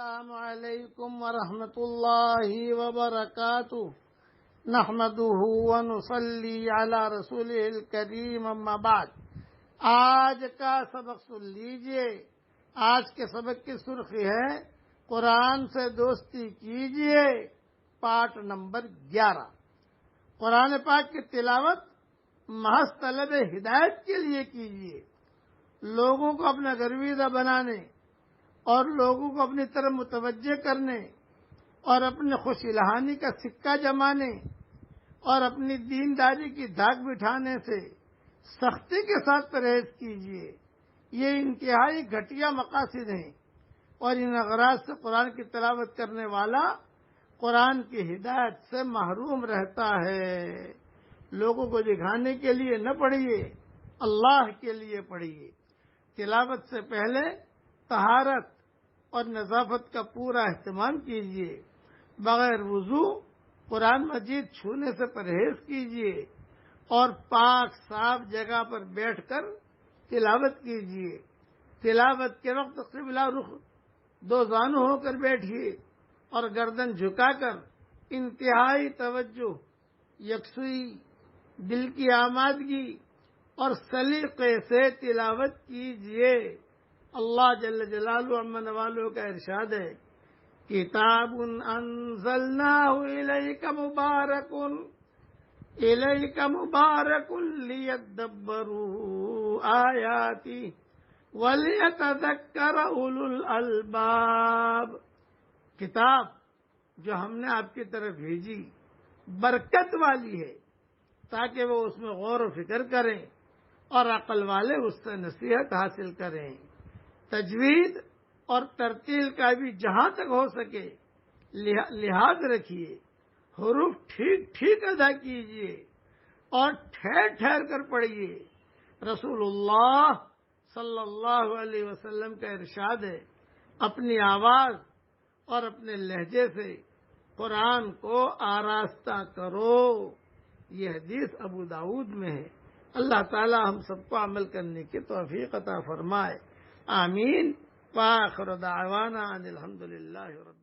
السلام علیکم ورحمۃ اللہ وبرکاتہ نحمده ونصلی علی رسوله الکریم اما بعد۔ آج کا سبق سن لیجئے۔ آج کے سبق کی سرخی ہے قرآن سے دوستی کیجئے، پارٹ نمبر 11۔ قرآن پاک کی تلاوت محض طلب ہدایت کے لیے کیجئے، لوگوں کو اپنا گرویدہ بنانے اور لوگوں کو اپنی طرف متوجہ کرنے اور اپنے خوش الہانی کا سکہ جمانے اور اپنی دینداری کی دھاک بٹھانے سے سختی کے ساتھ پرہیز کیجیے۔ یہ انتہائی گھٹیا مقاصد ہیں اور ان اغراض سے قرآن کی تلاوت کرنے والا قرآن کی ہدایت سے محروم رہتا ہے۔ لوگوں کو دکھانے کے لیے نہ پڑھیے، اللہ کے لیے پڑھیے۔ تلاوت سے پہلے طہارت اور نظافت کا پورا اہتمام کیجیے۔ بغیر وضو قرآن مجید چھونے سے پرہیز کیجیے اور پاک صاف جگہ پر بیٹھ کر تلاوت کیجیے۔ تلاوت کے وقت قبلہ رخ دو زانو ہو کر بیٹھیے اور گردن جھکا کر انتہائی توجہ، یکسوئی، دل کی آمادگی اور سلیقے سے تلاوت کیجیے۔ اللہ جل جلالہ عما نوالہ کا ارشاد ہے، کتاب انزلناہ الیک مبارک لیدبروا آیاتہ ولیتذکر اولو الالباب۔ کتاب جو ہم نے آپ کی طرف بھیجی برکت والی ہے تاکہ وہ اس میں غور و فکر کریں اور عقل والے اس سے نصیحت حاصل کریں۔ تجوید اور ترتیل کا بھی جہاں تک ہو سکے لحاظ رکھیے، حروف ٹھیک ٹھیک ادا کیجیے اور ٹھہر ٹھہر کر پڑھیے۔ رسول اللہ صلی اللہ علیہ وسلم کا ارشاد ہے، اپنی آواز اور اپنے لہجے سے قرآن کو آراستہ کرو۔ یہ حدیث ابو داؤد میں ہے۔ اللہ تعالی ہم سب کو عمل کرنے کی توفیق عطا فرمائے، آمین۔ وآخر دعوانا ان الحمد للہ رب